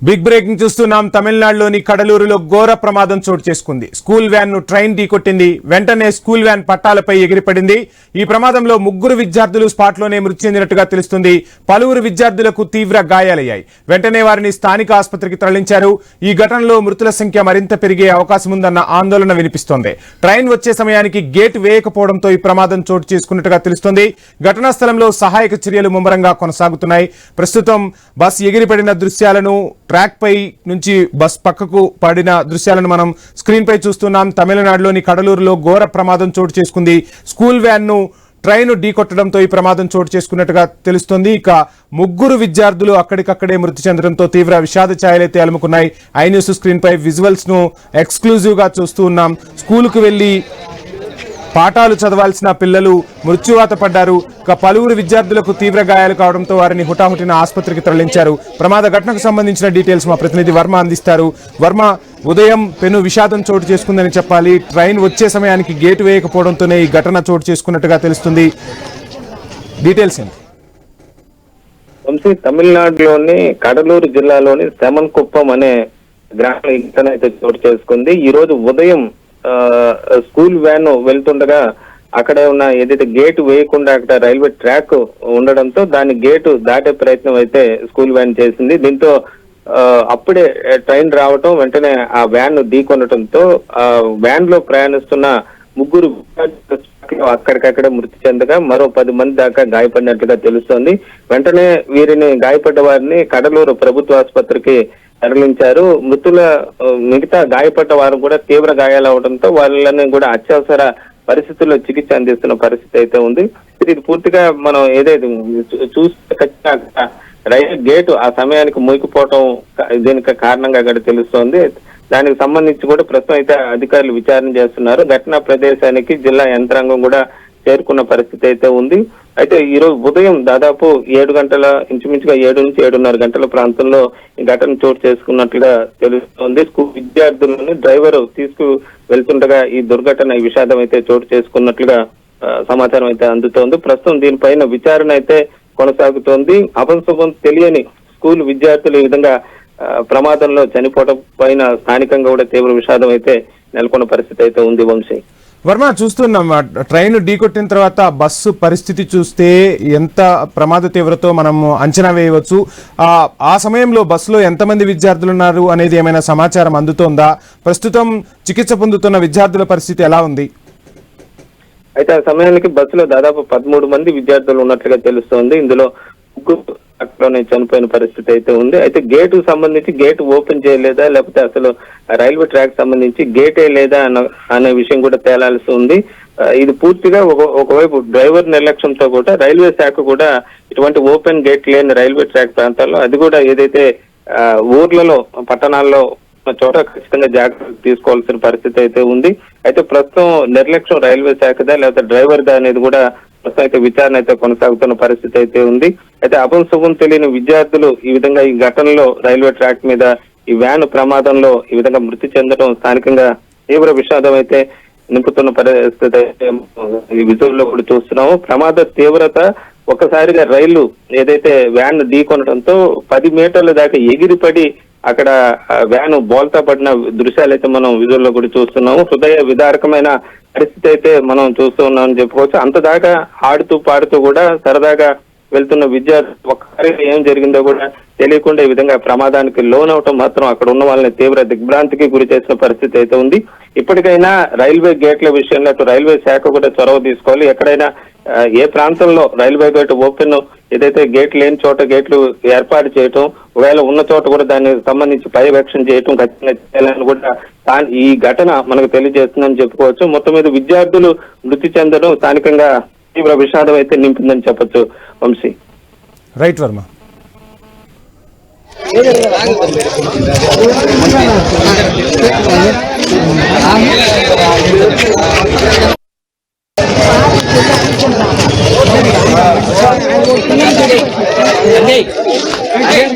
Big breaking చూస్తున్నాం. తమిళనాడులోని కడలూరులో ఘోర ప్రమాదం చోటు చేసుకుంది. స్కూల్ వ్యాన్ ను ట్రైన్ ఢీకొట్టింది. వెంటనే స్కూల్ వ్యాన్ పట్టాలపై ఎగిరిపడింది. ఈ ప్రమాదంలో 3 విద్యార్థులు స్పాట్ లోనే మృతి చెందినట్టుగా తెలుస్తుంది. పలువురు విద్యార్థులకు తీవ్ర గాయాలయ్యాయి. వెంటనే వారిని స్థానిక ఆసుపత్రికి తరలించారు. ఈ ఘటనలో మృతుల సంఖ్య మరింత పెరిగే అవకాశం ఉందన్న ఆందోళన వినిపిస్తోంది. ట్రైన్ వచ్చే సమయానికి గేట్ వేయకపోవడంతో ఈ ప్రమాదం చోటు చేసుకున్నట్టుగా తెలుస్తోంది. ఘటనా స్థలంలో సహాయక చర్యలు ముమ్మరంగా కొనసాగుతున్నాయి. ప్రస్తుతం బస్ ఎగిరిపడిన దృశ్యాలను, ట్రాక్ పై నుంచి బస్ పక్కకు పడిన దృశ్యాలను మనం స్క్రీన్ పై చూస్తున్నాం. తమిళనాడులోని కడలూరులో ఘోర ప్రమాదం చోటు చేసుకుంది. స్కూల్ వ్యాన్ ను ట్రైన్ ఢీకొట్టడంతో ఈ ప్రమాదం చోటు చేసుకున్నట్టుగా తెలుస్తోంది. ఇక 3 విద్యార్థులు అక్కడికక్కడే మృతి చెందడంతో తీవ్ర విషాద ఛాయలైతే అలుముకున్నాయి. ఐ న్యూస్ స్క్రీన్ పై విజువల్స్ ను ఎక్స్క్లూజివ్ గా చూస్తూ ఉన్నాం. స్కూలుకు వెళ్లి పాఠాలు చదవాల్సిన పిల్లలు మృత్యువాత పడ్డారు. పలువురు విద్యార్థులకు తీవ్ర గాయాలు కావడంతో వారిని హుటాహుటిన ఆసుపత్రికి తరలించారు. ప్రమాద ఘటనకు సంబంధించిన డీటెయిల్స్ మా ప్రతినిధి వర్మ అందిస్తారు. వర్మ, ఉదయం పెను విషాదం చోటు చేసుకుందని చెప్పాలి. ట్రైన్ వచ్చే సమయానికి గేటు వేయకపోవడంతోనే ఈ ఘటన చోటు చేసుకున్నట్టుగా తెలుస్తుంది. డీటెయిల్స్ ఏంటి? వంశీ, తమిళనాడులోని కడలూరు జిల్లాలోని సెమన్కుప్పం అనే గ్రామంలో ఈ ఘటన అయితే చోటు చేసుకుంది. ఈ రోజు ఉదయం స్కూల్ వ్యాన్ వెళ్తుండగా అక్కడే ఉన్న ఏదైతే గేటు వేయకుండా అక్కడ రైల్వే ట్రాక్ ఉండడంతో దాని గేటు దాటే ప్రయత్నం అయితే స్కూల్ వ్యాన్ చేసింది. దీంతో అప్పుడే ట్రైన్ రావటం, వెంటనే ఆ వ్యాన్ ఢీకొనడంతో ఆ వ్యాన్ లో ప్రయాణిస్తున్న 3 అక్కడికక్కడే మృతి చెందగా మరో 10 మంది దాకా గాయపడినట్లుగా తెలుస్తోంది. వెంటనే వీరిని గాయపడ్డ వారిని కడలూరు ప్రభుత్వ ఆసుపత్రికి తరలించారు. మృతుల మిగతా గాయపడ్డ వారు కూడా తీవ్ర గాయాలు అవడంతో వాళ్ళని కూడా అత్యవసర పరిస్థితుల్లో చికిత్స అందిస్తున్న పరిస్థితి అయితే ఉంది. ఇది పూర్తిగా మనం ఏదైతే చూస్తే ఖచ్చితంగా రైలు గేటు ఆ సమయానికి మూగిపోవటం దీనికి కారణంగా కూడా తెలుస్తోంది. దానికి సంబంధించి కూడా ప్రస్తుతం అయితే అధికారులు విచారణ చేస్తున్నారు. ఘటనా ప్రదేశానికి జిల్లా యంత్రాంగం కూడా చేరుకున్న పరిస్థితి అయితే ఉంది. అయితే ఈ రోజు ఉదయం దాదాపు 7 గంటల, ఇంచుమించుగా 7 నుంచి 7:30 గంటల ప్రాంతంలో ఈ ఘటన చోటు చేసుకున్నట్లుగా తెలుస్తోంది. స్కూల్ విద్యార్థులను డ్రైవర్ తీసుకు వెళ్తుండగా ఈ దుర్ఘటన, ఈ విషాదం అయితే చోటు చేసుకున్నట్లుగా సమాచారం అయితే అందుతోంది. ప్రస్తుతం దీనిపైన విచారణ అయితే కొనసాగుతోంది. అపశుభం తెలియని స్కూల్ విద్యార్థులు ఈ విధంగా ప్రమాదంలో చనిపోవడం పైన స్థానికంగా కూడా తీవ్ర విషాదం అయితే నెలకొన్న పరిస్థితి అయితే ఉంది. వంశీ, వర్మ, చూస్తున్నాం ట్రైన్ ఢీకొట్టిన తర్వాత బస్సు పరిస్థితి చూస్తే ఎంత ప్రమాద తీవ్రతో మనం అంచనా వేయవచ్చు. ఆ సమయంలో బస్సులో ఎంతమంది విద్యార్థులు ఉన్నారు అనేది ఏమైనా సమాచారం అందుతోందా? ప్రస్తుతం చికిత్స పొందుతున్న విద్యార్థుల పరిస్థితి ఎలా ఉంది? అయితే ఆ సమయానికి బస్సులో దాదాపు 13 మంది విద్యార్థులు ఉన్నట్లుగా తెలుస్తోంది. ఇందులో 3 అక్కడనే చనిపోయిన పరిస్థితి అయితే ఉంది. అయితే గేటు సంబంధించి గేటు ఓపెన్ చేయలేదా, లేకపోతే అసలు రైల్వే ట్రాక్ సంబంధించి గేటే లేదా అనే విషయం కూడా తేలాల్సి ఉంది. ఇది పూర్తిగా ఒకవైపు డ్రైవర్ నిర్లక్ష్యంతో కూడా రైల్వే శాఖ కూడా ఇటువంటి ఓపెన్ గేట్ లేని రైల్వే ట్రాక్ ప్రాంతాల్లో, అది కూడా ఏదైతే ఊర్లలో, పట్టణాల్లో చోట ఖచ్చితంగా జాగ్రత్తలు తీసుకోవాల్సిన పరిస్థితి అయితే ఉంది. అయితే ప్రస్తుతం నిర్లక్ష్యం రైల్వే శాఖదా లేకపోతే డ్రైవర్దా అనేది కూడా ప్రస్తుతం అయితే విచారణ అయితే కొనసాగుతున్న పరిస్థితి అయితే ఉంది. అయితే అపశుభం తెలియని విద్యార్థులు ఈ విధంగా ఈ ఘటనలో రైల్వే ట్రాక్ మీద ఈ వ్యాన్ ప్రమాదంలో ఈ విధంగా మృతి చెందడం స్థానికంగా తీవ్ర విషాదం అయితే నింపుతున్న పరిస్థితి అయితే ఈ విజువల్లో కూడా చూస్తున్నాము. ప్రమాద తీవ్రత ఒకసారిగా రైలు ఏదైతే వ్యాన్ ఢీకొనడంతో 10 మీటర్ల దాకా ఎగిరిపడి అక్కడ వ్యాన్ బోల్తా పడిన దృశ్యాలు అయితే మనం విజువల్లో కూడా చూస్తున్నాము. హృదయ విదారకమైన పరిస్థితి అయితే మనం చూస్తూ ఉన్నామని చెప్పుకోవచ్చు. అంత దాకా ఆడుతూ పాడుతూ కూడా సరదాగా వెళ్తున్న విద్యార్థులు ఒక్కసారిగా ఏం జరిగిందో కూడా తెలియకుండా ఈ విధంగా ప్రమాదానికి లోనవటం మాత్రం అక్కడ ఉన్న వాళ్ళని తీవ్ర దిగ్భ్రాంతికి గురి చేసిన పరిస్థితి అయితే ఉంది. ఇప్పటికైనా రైల్వే గేట్ల విషయంలో అటు రైల్వే శాఖ కూడా చొరవ తీసుకోవాలి. ఎక్కడైనా ఏ ప్రాంతంలో రైల్వే గేట్ ఓపెన్, ఏదైతే గేట్ లేని చోట గేట్లు ఏర్పాటు చేయటం, ఒకవేళ ఉన్న చోట కూడా దానికి సంబంధించి పర్యవేక్షణ చేయటం ఖచ్చితంగా చేయాలని కూడా ఈ ఘటన మనకు తెలియజేస్తుందని చెప్పుకోవచ్చు. మొత్తం మీద విద్యార్థులు మృతి చెందడం స్థానికంగా తీవ్ర విషాదం అయితే నింపిందని చెప్పొచ్చు. వంశీ, రైట్ వర్మ. Hey!